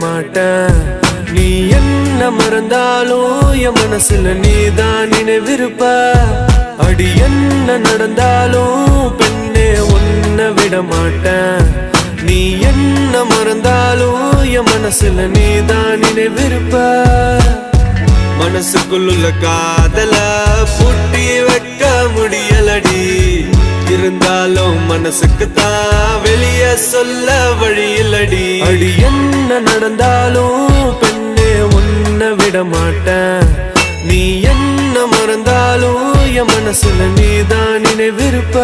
மாட்டேன். நீ என்ன மறந்தாலும் என் மனசுல நீதான் நினைவிருப்ப. அடி என்ன நடந்தாலும் பெண்ணே உன்னை விட மாட்டேன். நீ என்ன மறந்தாலும் என் மனசுல நீதான் நினைவிருப்ப. மனசுக்குள்ள காதல பூட்டி வைக்க முடியலடி. இருந்தாலும் மனசுக்கு தான் வெளியே சொல்ல வழியில்லடி. அடி என்ன நடந்தாலும் பெண்ணே உன்னை விட மாட்டேன். நீ என்ன மறந்தாலும் என் மனசுல நீதான் நினைவிருப்ப.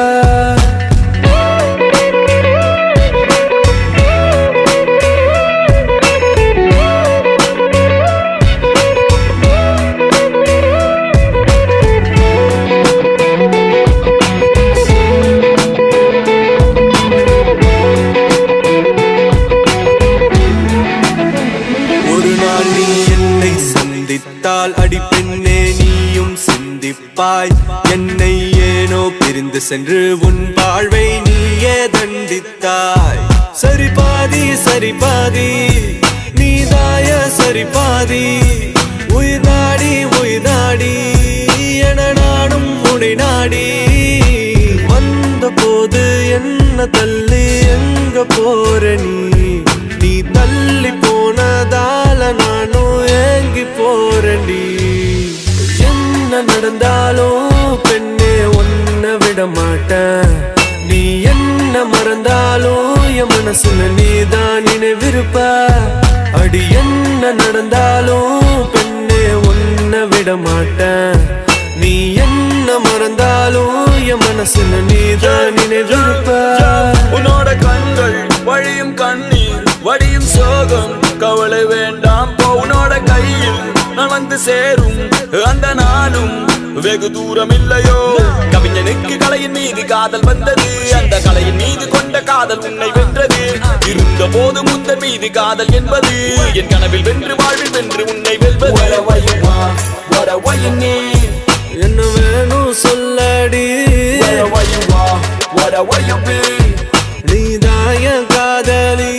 அடி பெண்ணே நீயும் சிந்திப்பாய். என்னை ஏனோ பிரிந்து சென்று உன் வாழ்வை நீயே தண்டித்தாய். சரி பாதி சரி பாதி நீதாய சரி பாதி. உயிர் நாடி என நாடும் உனை நாடி. வந்த போது என்ன தள்ளி எங்க போற நீ தள்ளி போனதால நானும் ஏங்கி போறேன்டி. என்ன நடந்தாலும் பெண்ணே உன்னை விட மாட்டேன். நீ என்ன மறந்தாலும் என் மனசுல நீதான் நினைவிருப்ப. அடி என்ன நடந்தாலும் பெண்ணே உன்னை விட மாட்டேன். நீ என்ன மறந்தாலும் என் மனசுல நீதான் நினைவிருப்ப. உன்னோட கண்கள் வழியும் கண்ணீர் வடியும் சோகம் கவலை வேண்டாம். உன்னோட கையில் நான் வந்து சேரும் அந்த நாளும் வெகு தூரம் இல்லையோ. கவிஞனுக்கு கலையின் மீது காதல் வந்தது. அந்த கலையின் மீது கொண்ட காதல் உன்னை வென்றது. இருந்த போது முந்த மீது காதல் என்பது என் கனவில் வென்று வாழ்வில் வென்று உன்னை வெல்வது. என்ன வேணும் சொல்லடி. நீதாய காதலி.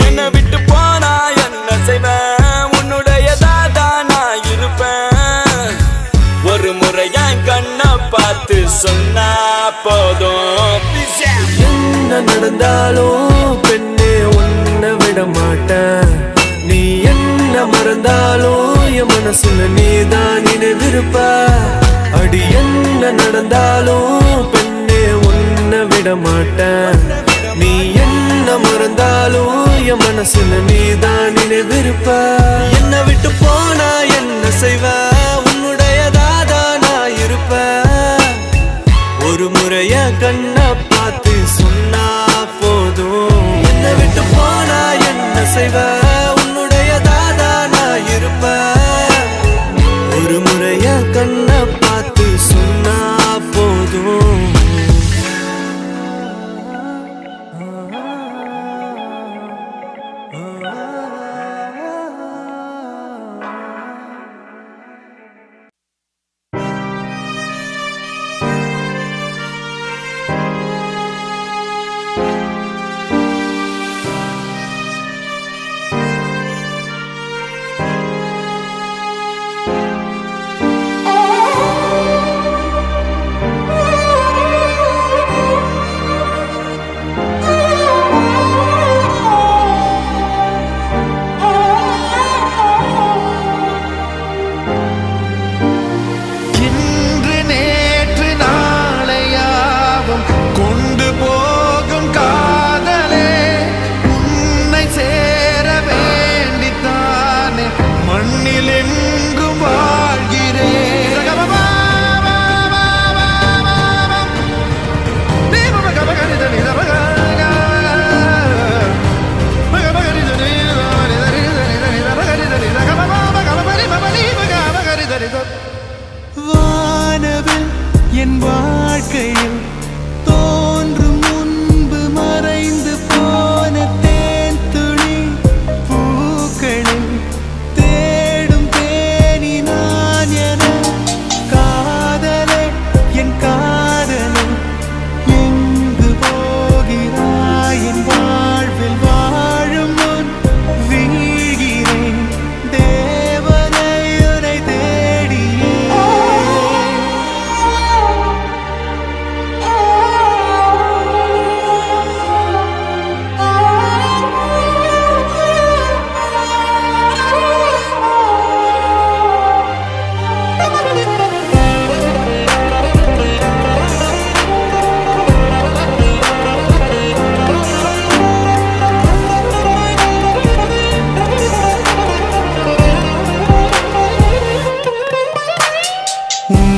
என்ன விட்டு போனா என்ன செய்வேன். உன்னுடையதாதா நான் இருப்பேன். ஒரு முறை என் கண்ணை பார்த்து சொன்னா போதும். என்ன நடந்தாலும் பெண்ணே உன்னை விட மாட்டேன். நீ என்ன மறந்தாலும் என் மனசுல நீதான் நினைவிருப்ப. அடி என்ன நடந்தாலும் பெண்ணே உன்னை விட மாட்டேன். நீ என்ன மறந்தாலும் என் மனசுல நீதான் நினைவிருப்ப. என்ன விட்டு போனா என்ன செய்வ. உன்னுடையதாதா நான் இருப்ப. ஒரு முறைய கண்ணை பார்த்து சொன்னா போதும். என்ன விட்டு போனா என்ன செய்வ. உன்னுடையதாதா நான் இருப்ப. ஒரு முறைய கண்ணை பார்த்து சொன்னா போதும்.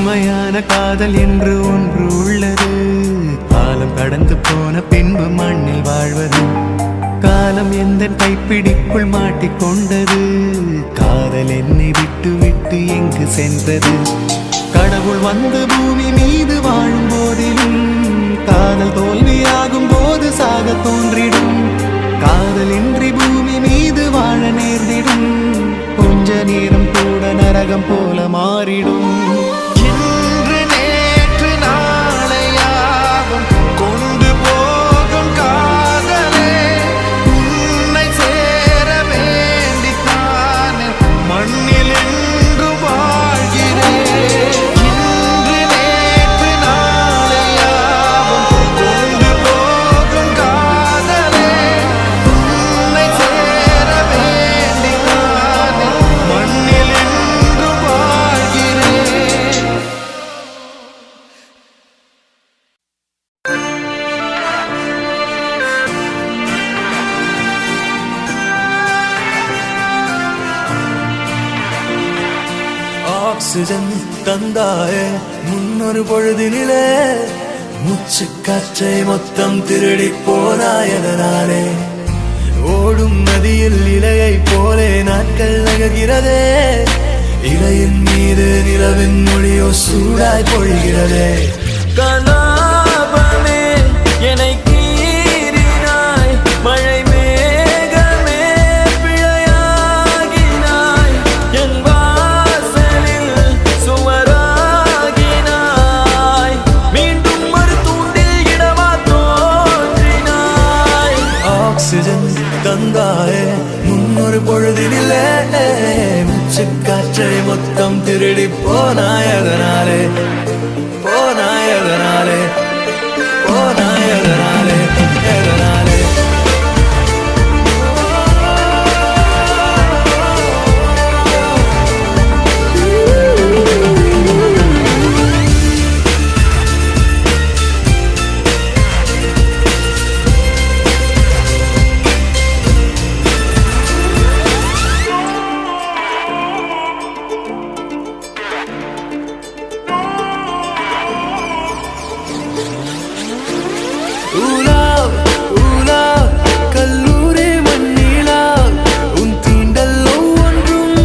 உண்மையான காதல் என்று ஒன்று உள்ளது. காலம் கடந்து போன பின்பு மண்ணில் வாழ்வது. காலம் எந்த கைப்பிடிக்குள் மாட்டிக்கொண்டது. காதல் என்னை விட்டு விட்டு எங்கு சென்றது? கடவுள் வந்து பூமி மீது வாழும் போதிலும் காதல் தோல்வியாகும் போது சாக தோன்றிடும். காதலின்றி பூமி மீது வாழ நேர்ந்திடும். கொஞ்ச நேரம் கூட நரகம் போல மாறிடும். இன்று நேற்று நாளையாகும் கொண்டு போகும் காதலே உன்னை சேர வேண்டித்தானே மண்ணில் என்று வாழ்கிறேன். இன்று நேற்று நாளையாகும் கொண்டு போகும் காதலே உன்னை சேர வேண்டித்தானே மண்ணில் என்று வாழ்கிறேன். ஆக்சிஜன் தந்தாயே முன்னொரு பொழுதினிலே, மூச்சு காற்றை மொத்தம் திருடி போனாயதனாலே. ஓடும் நதியில் இலையை போலே நாட்கள் நகர்கிறதே. இலையின் மீது நிலவின் மொழியோ சூடாய் பொழிகிறதே. கலாபமே என்னை கீறினாய், மழை மேகமே பிழையாகினாய், என் வாசலில் சுவராகினாய், மீண்டும் ஒரு தூண்டில் இடமா தோன்றினாய். ஆக்சிஜன் தந்தாயே முன்னொரு பொழுதினிலே, மூச்சு காற்றை மொத்தம் திருடி போனாயதனாலே, போனாயதனாலே, போனாயதனாலே, எதனாலே? ஊலாவ் ஊலாவ் கல்லூரி மண்ணிலா, உன் தீண்டல் ஒவ்வொன்றும்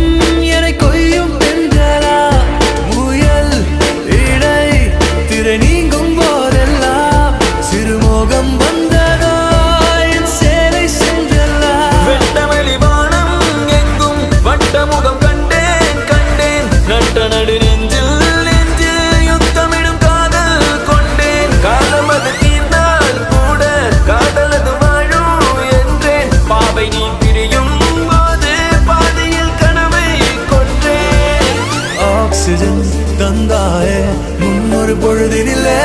என்னை கொய்யும் தென்றலா. முயல் இடை திரை நீங்கும் போதெல்லாம் சிறுமோகம் வந்ததோ என் சேலை சென்றல்லா. வெட்டவெளி வானம் எங்கும் வட்டமுகம் கண்டேன் கண்டேன், நட்ட நடு நெஞ்சில் நெஞ்சில் யுத்தமிடும் காதல் கொண்டேன். காலம் அது தீர்ந்தால் கூட காதலது வாழும் என்றேன். பாவை நீ பிரியும் போது பாதையில் கனவை கொன்றேன். ஆக்சிஜன் தந்தாயே முன்னொரு பொழுதினிலே,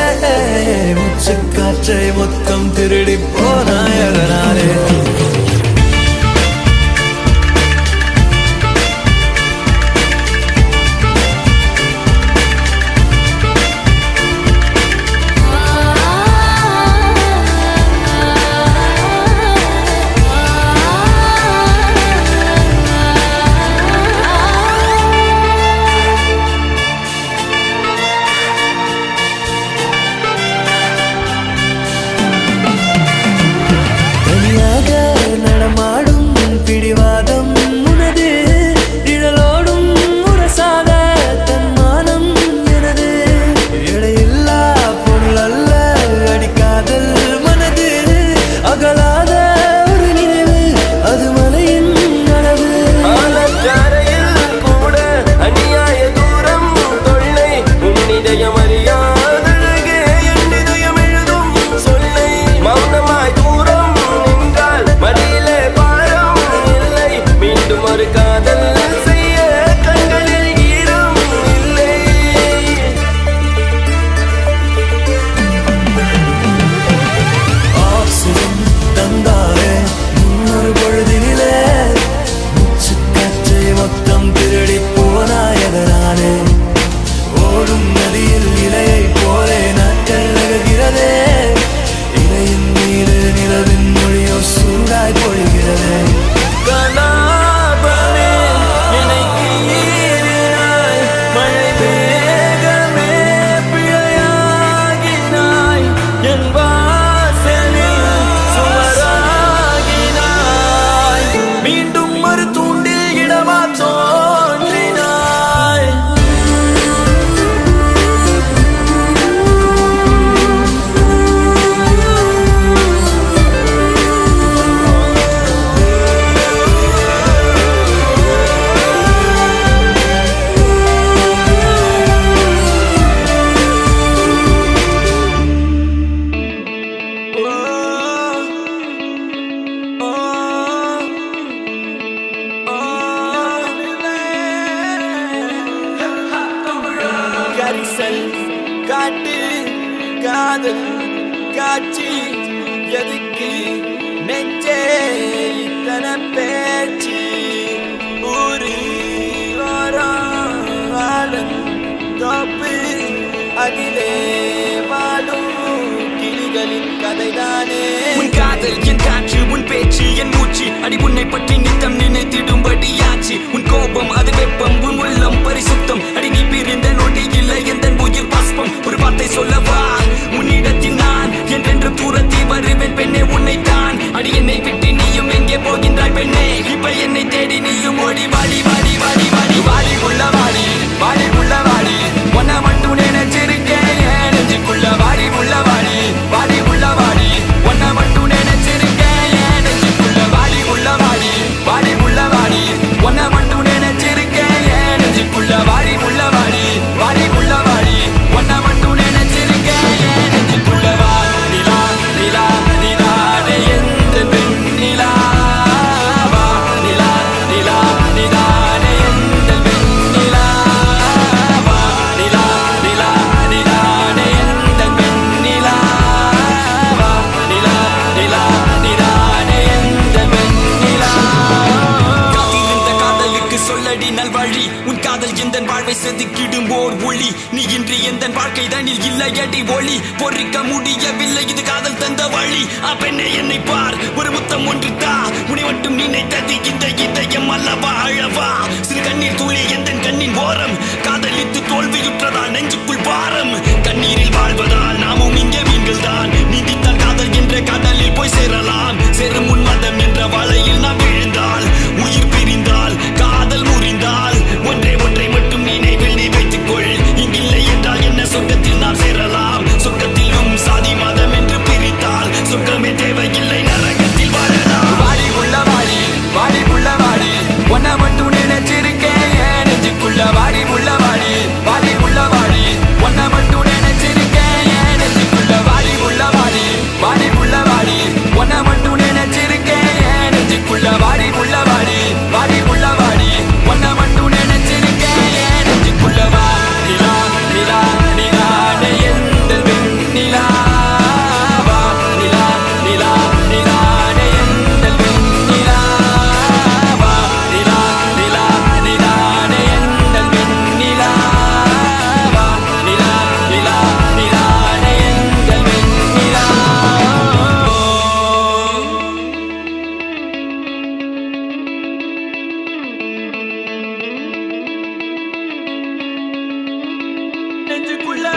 மூச்சு காற்றை மொத்தம் திருடி போனாயதனாலே. தனியாக பரிசல் காட்டு காதல் காட்சி எதுக்கு நெஞ்சே இத்தனை பேச்சு ஊரு வாழும் தோப்பு அதிலே வாழும் கிளிகளின் கதைதானே உன் காதல் என் காற்று உன் பேச்சு என் மூச்சு அடி உன்னை பற்றி நித்தம் நினைத்திடும்படியாச்சு உன் கோபம் அது வெப்பம் உன் உள்ளம் பரிசுத்தம் அடி நீ பிரிந்த நொடி இல்லை எந்த உயிர் பாஸ்பம் ஒரு வார்த்தை சொல்லவா உன்னிடத்தில் நான் என்றென்று தூரத்தி வருவேன் பெண்ணே உன்னைத்தான் அடி என்னை விட்டு நீயும் எங்கே போகின்றாய் பெண்ணே இப்ப என்னை தேடி நீயும் ஓடி வாடி வாடி வாடி வாடி வாடி உள்ள வாடி வாடி உள்ள வாடி ஒன்ன மட்டும் நினைச்சிருக்கேன் நெஞ்சுக்குள்ள வாடி உள்ள வாடி வாடி உள்ள வாடி ஒன்ன மட்டும் நினைச்சிருக்கேன் நெஞ்சுக்குள்ள வாடி உள்ள வாடி வாடி உள்ள வாடி ஒன்ன மட்டும் நினைச்சிருக்கேன் நெஞ்சுக்குள்ள வாடி உள்ள வாடி வாடி உள்ள வாடி ஒன்ன மட்டும் நினைச்சிருக்கேன் நெஞ்சுக்குள்ள வா நிலா நிலா நிலா எந்த பெண் நிலா வா நிலா நிலா நிலா எந்த பெண் நிலா வா நிலா நிலா நிலா எந்த பெண் நிலா வா நிலா நிலா நிலா எந்த பெண் நிலா காத்திருந்த காதலுக்கு சொல்லடி நல்வழி உன் காதல் எந்த வாழ்வை செதுக்கிடும் ஓர் ஒளி நீ இன்றி எந்த வாழ்க்கை தனில் இல்லையடி ஒளி பொறிக்க முடியவில்லை இது காதல் தந்த வழி பெண்ணே என்னை பார் ஒரு முத்தம் ஒன்று தா உன்னை மட்டும் நினைத்தது இந்த இதயம் அல்லவா அழவா சிறு கண்ணீர் துளி எந்த கண்ணின் ஓரம் காதலித்து தோல்வியுற்றதால் நெஞ்சுக்குள் பாரம் கண்ணீரில் வாழ்வதால் நாமும் இங்கே மீன்கள் தான் நீந்தித்தால் காதல் என்ற கடலில் போய் சேரலாம் சேரும் உன்மதம் என்ற வலையில் நாம் விழுந்தால் உயிர் பிரிந்தால் காதல் முறிந்தால் ஒன்றை ஒன்றை மட்டும் நினைவில் நீ வைத்துக்கொள் இங்கில்லை என்றால் என்ன சொர்க்கத்தில் நாம் சேரலாம் சொர்க்கத்திலும் சாதி மதம் என்று பிரித்தால் சொர்க்கமே தேவையில்லை நரகத்தில் வாழலாம் வாடி உள்ள வாடி வாடி உள்ள வாடி ஒன்ன மட்டும் நினைச்சிருக்கேன் நெஞ்சுக்குள்ள வாடி உள்ள வாடி வாடி உள்ள வாடி ஒன்ன மட்டும் நினைச்சிருக்கேன் நெஞ்சுக்குள்ள வாடி உள்ள வாடி வாடி உள்ள வாடி ஒன்ன மட்டும் நினைச்சிருக்கேன் நெஞ்சுக்குள்ள வாடி உள்ள வாடி வாடி உள்ள வாடி ஒன்ன மட்டும் நினைச்சிருக்கேன் நெஞ்சுக்குள்ள வா நிலா நிலா நிலா எந்த பெண் நிலா வா நிலா நிலா நிலா எந்த பெண் நிலா வா நிலா நிலா நிலா எந்த பெண் நிலா வா நிலா நிலா நிலா எந்த பெண் நிலா நெஞ்சுக்குள்ள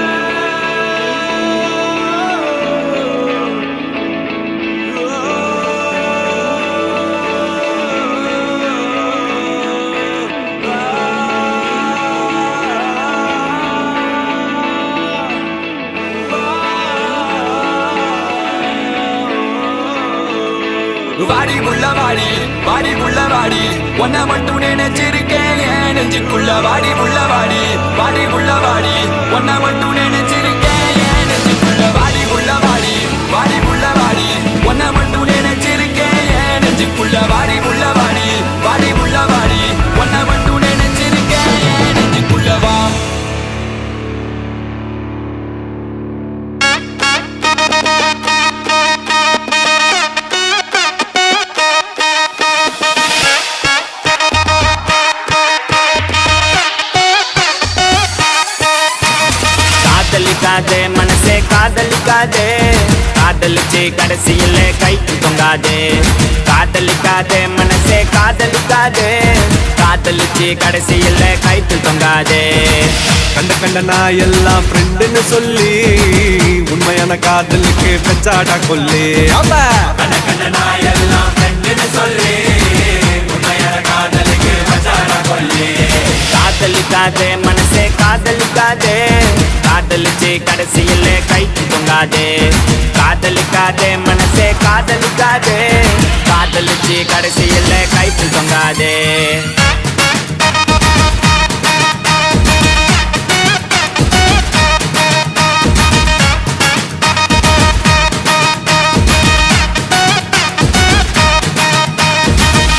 வாடி உள்ள வாடி வாடி உள்ள வாடி ஒன்ன மட்டும் நினைச்சிருக்கேன் நெஞ்சுக்குள்ள வாடி உள்ள வாடி வாடி உள்ள வாடி ஒன்ன மட்டும் நினைச்சிருக்கேன் நெஞ்சுக்குள்ள வாடி உள்ள வாடி வாடி உள்ள வாடி ஒன்ன மட்டும் நினைச்சிருக்கேன் நெஞ்சுக்குள்ள வாடி உள்ள வாடி வாடி உள்ள வாடி ஒன்ன மட்டும் நினைச்சிருக்கேன் நெஞ்சுக்குள்ள வா காதலிக்காதே மனசே காதலிக்காதே காதலிச்சு கடைசியில கைக்கு தொங்காதே காதலிக்காதே மனசே காதலிக்காதே காதலிச்சு கடைசியில கைக்கு தொங்காதே கண்ட கண்ட நான் எல்லாம் ஃப்ரெண்டுன்னு சொல்லி உண்மையான காதலுக்கு பெச்சாடா கொல்லி கண்ட கண்ட நாய் எல்லாம் ஃப்ரெண்டுன்னு சொல்லி உண்மையான காதலுக்கு பெச்சாடா கொல்லி காதலிக்காதே மனசே காதலிக்காதே காதலிச்சு கடைசியில கைக்கு தொங்காதே காதலிக்காதே மனசே காதலிக்காதே காதலிச்சு கடைசியில கைக்கு தொங்காதே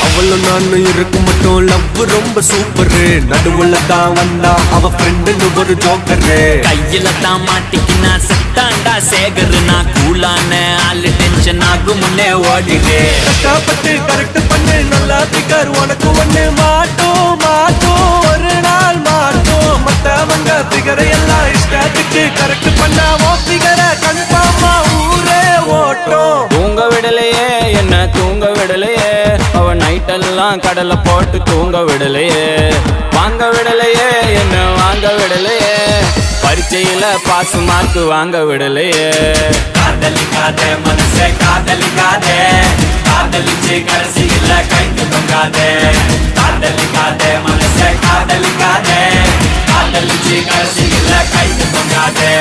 அவளும் நான் இருக்கும் மட்டும் லவ் ரொம்ப சூப்பரு. நடுவுல தான் வந்தா அவ ஃப்ரெண்டுன்னு ஒரு ஜோக்கரு. கையில தான் மாட்டிக்கினா செத்தாண்டா சேகர். நான் கூலான ஆளு டென்ஷன் ஆகும் முன்னே ஓடிடு. கஷ்டப்பட்டு கரெக்ட் பண்ணு நல்லா பிகர் உனக்கு ஒண்ணு மாட்டோம் மாட்டோம் ஒரு நாள் மாட்டோம். மத்தவங்க பிகரை எல்லாம் இஷ்டத்துக்கு கரெக்ட் பண்ணா ஓ பிகரை கன்ஃபார்மா ஊரே ஓட்டும். தூங்க விடலையே என்ன தூங்க விடலையே, அவ நைட்டெல்லாம் கடலை போட்டு தூங்க விடலையே. வாங்க விடலையே என்ன வாங்க விடலையே, பரீட்சையில பாஸ் மார்க் வாங்க விடலையே. காதலிக்காதே மனசே காதலிக்காதே, காதலிச்சு கடைசியில கைக்கு தொங்காதே. காதலிக்காதே மனசே காதலிக்காதே, காதலிச்சு கடைசியில கைக்கு தொங்காதே.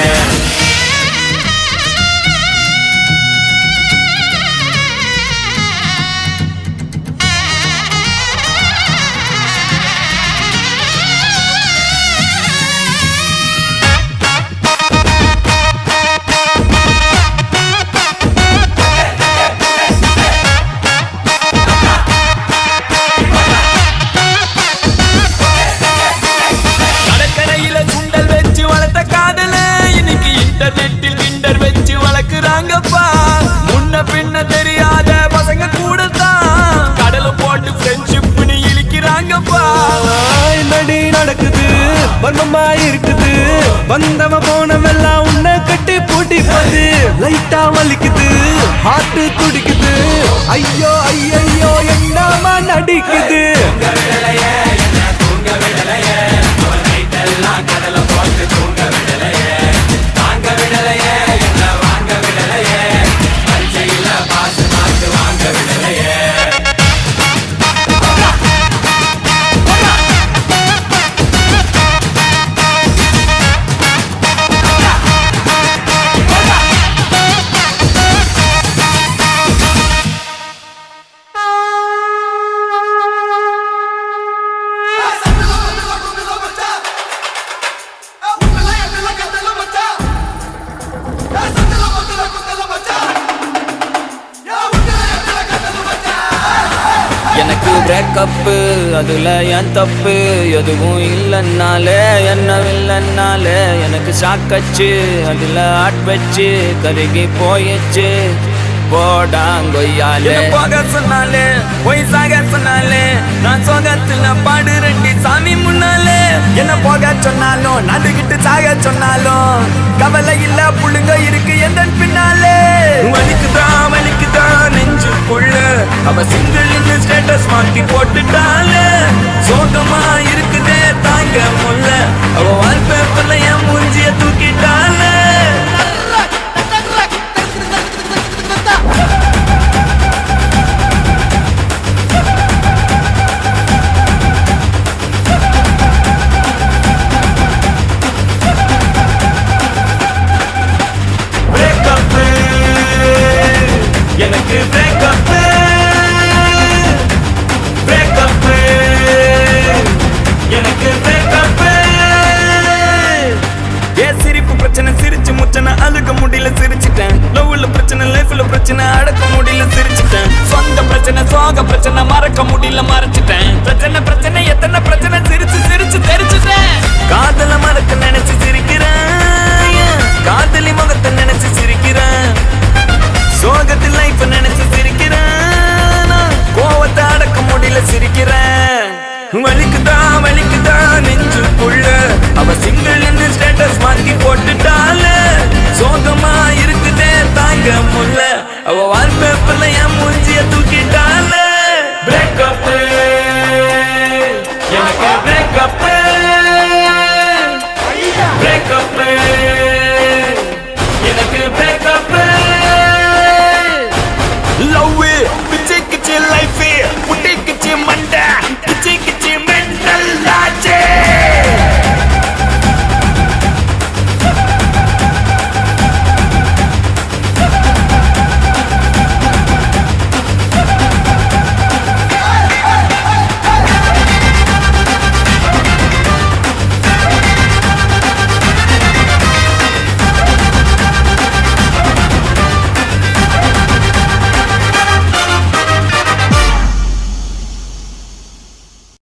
இன்டர்நெட்டில் கிண்டர் வச்சு வளர்க்குறாங்கப்பா. முன்ன பின்ன தெரியாத பசங்க கூட தான் கடல போட்டு ஃப்ரெண்ட்ஷிப்னு இழிக்கிறாங்கப்பா. என்னடி நடக்குது வர்மமா இருக்குது, வந்தவ போனவெல்லாம் உன்னை கட்டி பூட்டி போது. லைட்டா வலிக்குது ஹார்ட் துடிக்குது, ஐயோ ஐயோ என்னமா நடிக்குது. கடல போட்டு தூங்க விடலையே, தாங்க விடலையே என்ன வாங்க விடலையே, பரீட்சையில பாஸ் மார்க் வாங்க விடலையே. எனக்கு பிரேக்கப்பு அதுல என் தப்பு எதுவும் இல்லைன்னாலே, என்ன இல்லைன்னாலே எனக்கு சாக்கச்சு அதுல ஆட் வச்சு கருகி போயிடுச்சு. போடாங்கொய்யாலே போக சொன்னாலே போய் சாக சொன்னாலே, நான் சோகத்துல பாடு ரெண்டி சாமி முன்னாலே. என்ன போக சொன்னாலும் நடுக்கிட்டு சாக சொன்னாலும் கவலை இல்ல புள்ளுங்க இருக்கு எந்த பின்னாலே. வலிக்குதா நெஞ்சுக்குள்ள அவ சிங்கிள் இந்த ஸ்டேட்டஸ் மாத்தி போட்டுட்டாலே. சோகமா இருக்குதே தாங்க முல்ல, அவ வால்பேப்பர்ல என் மூஞ்சிய தூக்கிட்டாலே. எனக்கு பிரேக்கப் பிரேக்கப் எனக்கு பிரேக்கப். ஏ சிரிப்பு பிரச்சனை சிரிச்சு முச்சனை அழுக முடியல சிரிச்சிட்டேன். லவ்ல பிரச்சனை லைஃப்ல பிரச்சனை அடக்க முடியல சிரிச்சிட்டேன். சொந்த பிரச்சனை சோக பிரச்சனை மறக்க முடியல மறைச்சிட்டேன். பிரச்சனை எத்தனை பிரச்சனை சிரிச்சு சிரிச்சு தெரிச்சுட்டேன். காதல மறக்க நினைச்சு சிரிக்கிறேன், காதலி முகத்தை நினைச்சு சிரிக்கிறேன். சோகத்தில் லைஃப் நினைச்சு சிரிக்கிறேன், கோவத்தை அடக்க முடியல சிரிக்கிறேன். வலிக்குதா நெஞ்சுக்குள்ள அவ சிங்கிள் இந்த ஸ்டேட்டஸ் மாத்தி போட்டுட்டாலே. சோகமா இருக்குதே தாங்க முல்ல, அவ வால்பேப்பர்ல என் மூஞ்சிய தூக்கிட்டாலே. பிரேக்கப் எனக்கு பிரேக்கப் பிரேக்கப்